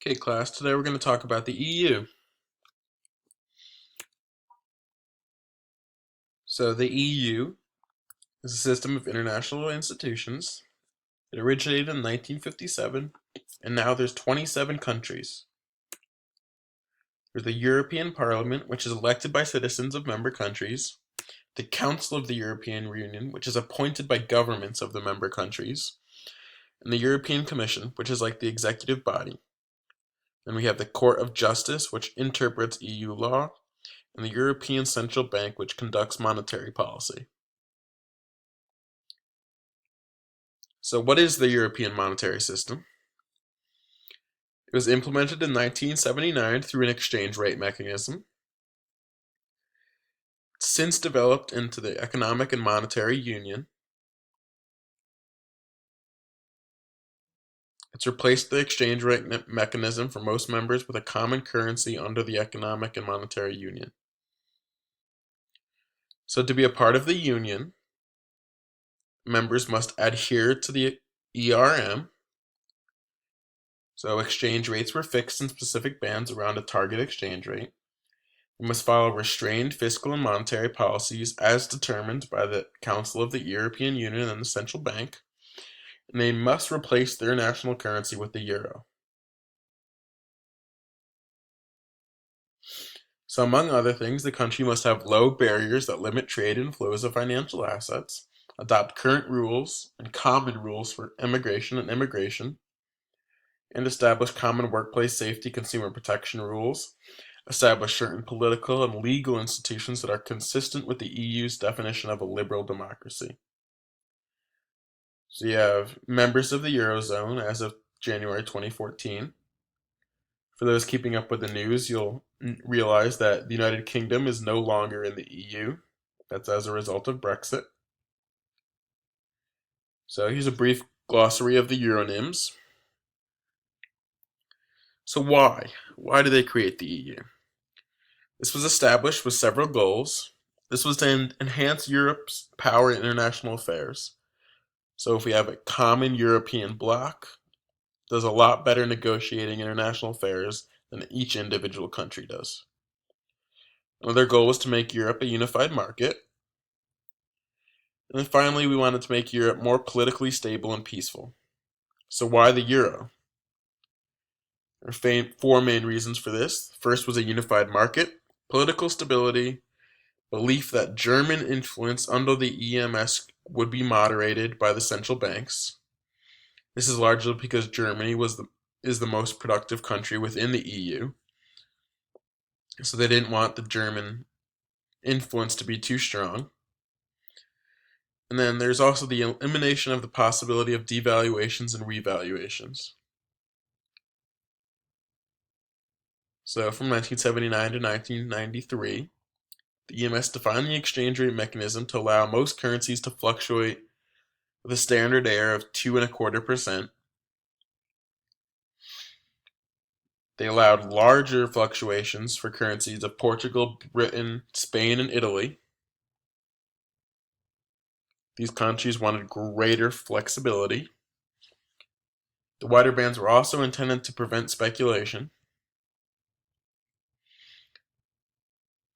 Okay, class, today we're going to talk about the EU. So, the EU is a system of international institutions. It originated in 1957, and now there's 27 countries. There's the European Parliament, which is elected by citizens of member countries, the Council of the European Union, which is appointed by governments of the member countries, and the European Commission, which is like the executive body. Then we have the Court of Justice, which interprets EU law, and the European Central Bank, which conducts monetary policy. So what is the European monetary system? It was implemented in 1979 through an exchange rate mechanism. It's since developed into the Economic and Monetary Union. It's replaced the exchange rate mechanism for most members with a common currency under the Economic and Monetary Union. So to be a part of the Union, members must adhere to the ERM. So exchange rates were fixed in specific bands around a target exchange rate. We must follow restrained fiscal and monetary policies as determined by the Council of the European Union and the Central Bank, and they must replace their national currency with the euro. So among other things, the country must have low barriers that limit trade and flows of financial assets, adopt current rules and common rules for immigration and immigration, and establish common workplace safety consumer protection rules, establish certain political and legal institutions that are consistent with the EU's definition of a liberal democracy. So you have members of the Eurozone as of January 2014. For those keeping up with the news, you'll realize that the United Kingdom is no longer in the EU. That's as a result of Brexit. So here's a brief glossary of the Euronyms. So why? Why did they create the EU? This was established with several goals. This was to enhance Europe's power in international affairs. So if we have a common European bloc, it does a lot better negotiating international affairs than each individual country does. Another goal was to make Europe a unified market. And then finally, we wanted to make Europe more politically stable and peaceful. So why the euro? There are four main reasons for this. First was a unified market, political stability, belief that German influence under the EMS would be moderated by the central banks. This is largely because Germany is the most productive country within the EU. So they didn't want the German influence to be too strong. And then there's also the elimination of the possibility of devaluations and revaluations. So from 1979 to 1993, the EMS defined the exchange rate mechanism to allow most currencies to fluctuate with a standard error of 2.25%. They allowed larger fluctuations for currencies of Portugal, Britain, Spain, and Italy. These countries wanted greater flexibility. The wider bands were also intended to prevent speculation.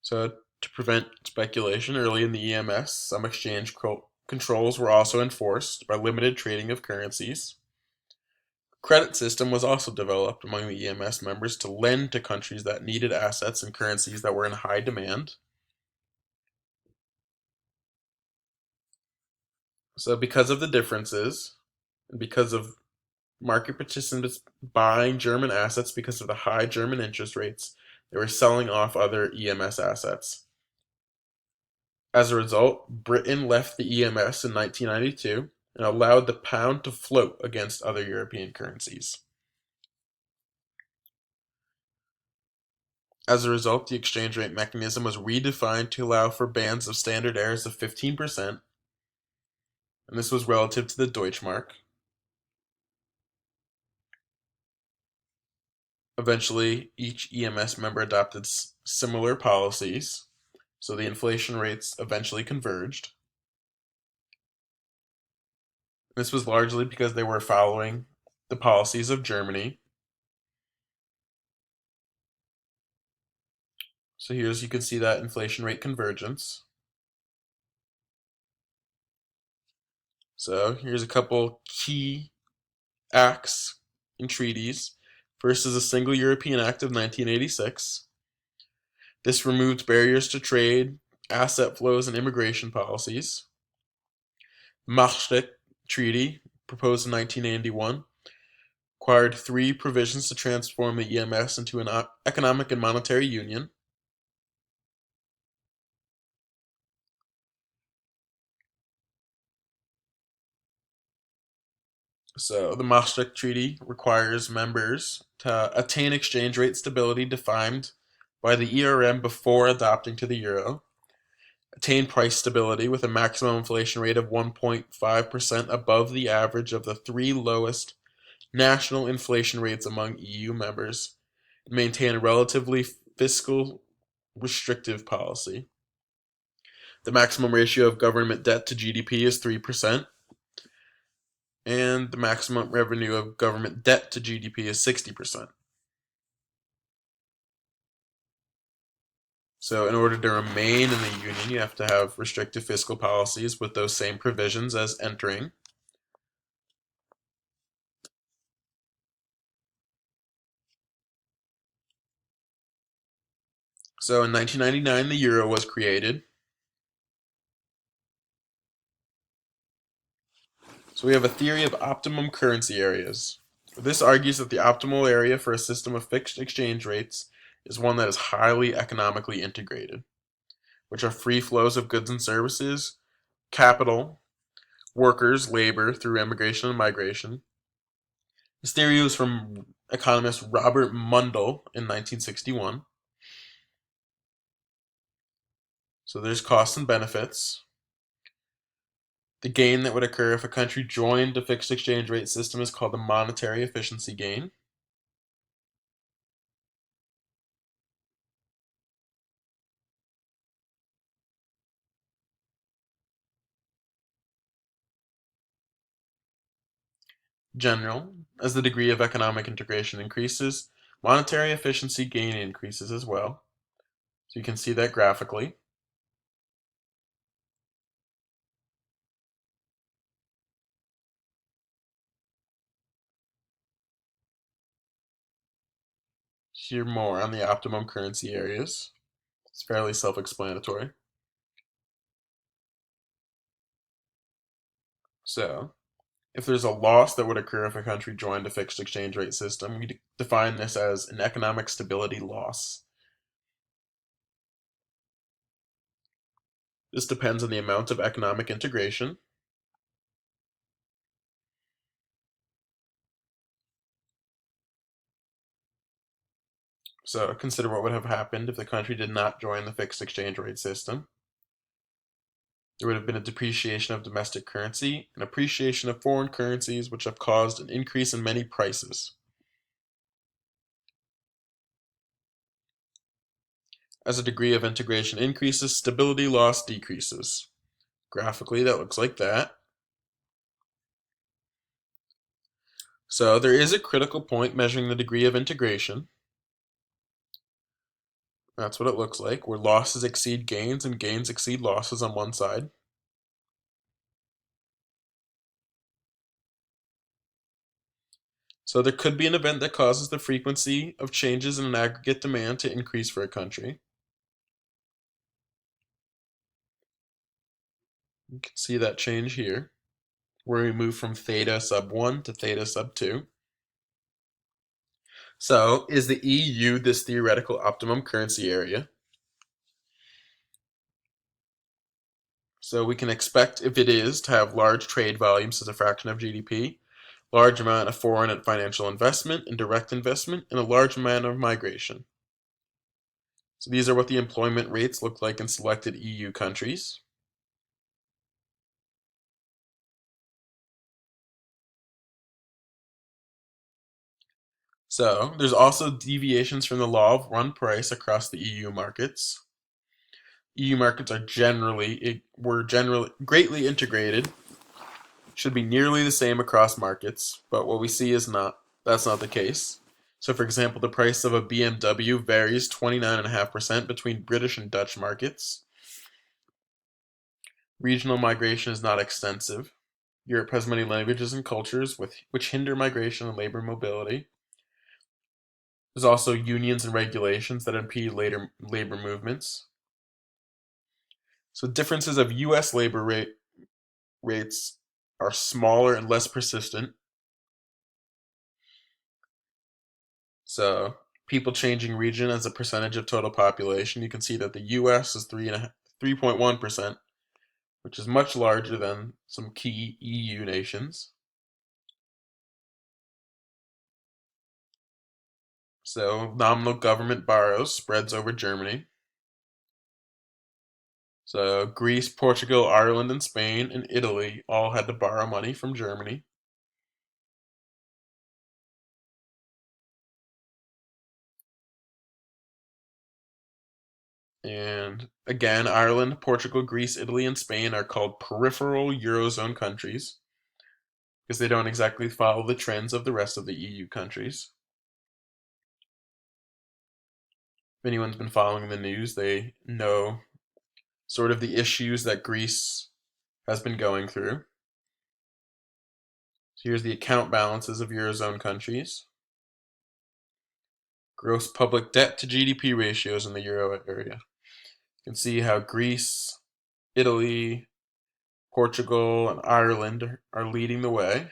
So, to prevent speculation early in the EMS, some exchange controls were also enforced by limited trading of currencies. A credit system was also developed among the EMS members to lend to countries that needed assets and currencies that were in high demand. So, because of the differences, and because of market participants buying German assets because of the high German interest rates, they were selling off other EMS assets. As a result, Britain left the EMS in 1992 and allowed the pound to float against other European currencies. As a result, the exchange rate mechanism was redefined to allow for bands of standard errors of 15%, and this was relative to the Deutschmark. Eventually, each EMS member adopted similar policies, so the inflation rates eventually converged. This was largely because they were following the policies of Germany. So here's, you can see that inflation rate convergence. So here's a couple key acts and treaties. First is a Single European Act of 1986. This removed barriers to trade, asset flows, and immigration policies. Maastricht Treaty, proposed in 1981, required three provisions to transform the EMS into an economic and monetary union. So the Maastricht Treaty requires members to attain exchange rate stability defined by the ERM before adopting to the euro, attain price stability with a maximum inflation rate of 1.5% above the average of the three lowest national inflation rates among EU members, and maintain a relatively fiscal restrictive policy. The maximum ratio of government debt to GDP is 3%, and the maximum revenue of government debt to GDP is 60%. So in order to remain in the Union, you have to have restrictive fiscal policies with those same provisions as entering. So in 1999, the euro was created. So we have a theory of optimum currency areas. This argues that the optimal area for a system of fixed exchange rates is one that is highly economically integrated, which are free flows of goods and services, capital, workers, labor through immigration and migration. This theory was from economist Robert Mundell in 1961. So there's costs and benefits. The gain that would occur if a country joined a fixed exchange rate system is called the monetary efficiency gain. General, as the degree of economic integration increases, monetary efficiency gain increases as well. So you can see that graphically. Here more on the optimum currency areas. It's fairly self-explanatory. So, if there's a loss that would occur if a country joined a fixed exchange rate system, we define this as an economic stability loss. This depends on the amount of economic integration. So consider what would have happened if the country did not join the fixed exchange rate system. There would have been a depreciation of domestic currency, an appreciation of foreign currencies, which have caused an increase in many prices. As a degree of integration increases, stability loss decreases. Graphically, that looks like that. So there is a critical point measuring the degree of integration. That's what it looks like, where losses exceed gains and gains exceed losses on one side. So there could be an event that causes the frequency of changes in an aggregate demand to increase for a country. You can see that change here, where we move from theta sub 1 to theta sub 2. So, is the EU this theoretical optimum currency area? So we can expect, if it is, to have large trade volumes as a fraction of GDP, large amount of foreign and financial investment and direct investment, and a large amount of migration. So these are what the employment rates look like in selected EU countries. So there's also deviations from the law of one price across the EU markets. EU markets are generally greatly integrated, should be nearly the same across markets, but what we see is that's not the case. So, for example, the price of a BMW varies 29.5% between British and Dutch markets. Regional migration is not extensive. Europe has many languages and cultures which hinder migration and labor mobility. There's also unions and regulations that impede labor movements. So differences of U.S. rates are smaller and less persistent. So people changing region as a percentage of total population, you can see that the U.S. is 3.1%, which is much larger than some key EU nations. So nominal government borrows spreads over Germany. So Greece, Portugal, Ireland, and Spain and Italy all had to borrow money from Germany. And again, Ireland, Portugal, Greece, Italy, and Spain are called peripheral Eurozone countries because they don't exactly follow the trends of the rest of the EU countries. If anyone's been following the news, they know sort of the issues that Greece has been going through. So here's the account balances of Eurozone countries. Gross public debt to GDP ratios in the Euro area. You can see how Greece, Italy, Portugal, and Ireland are leading the way.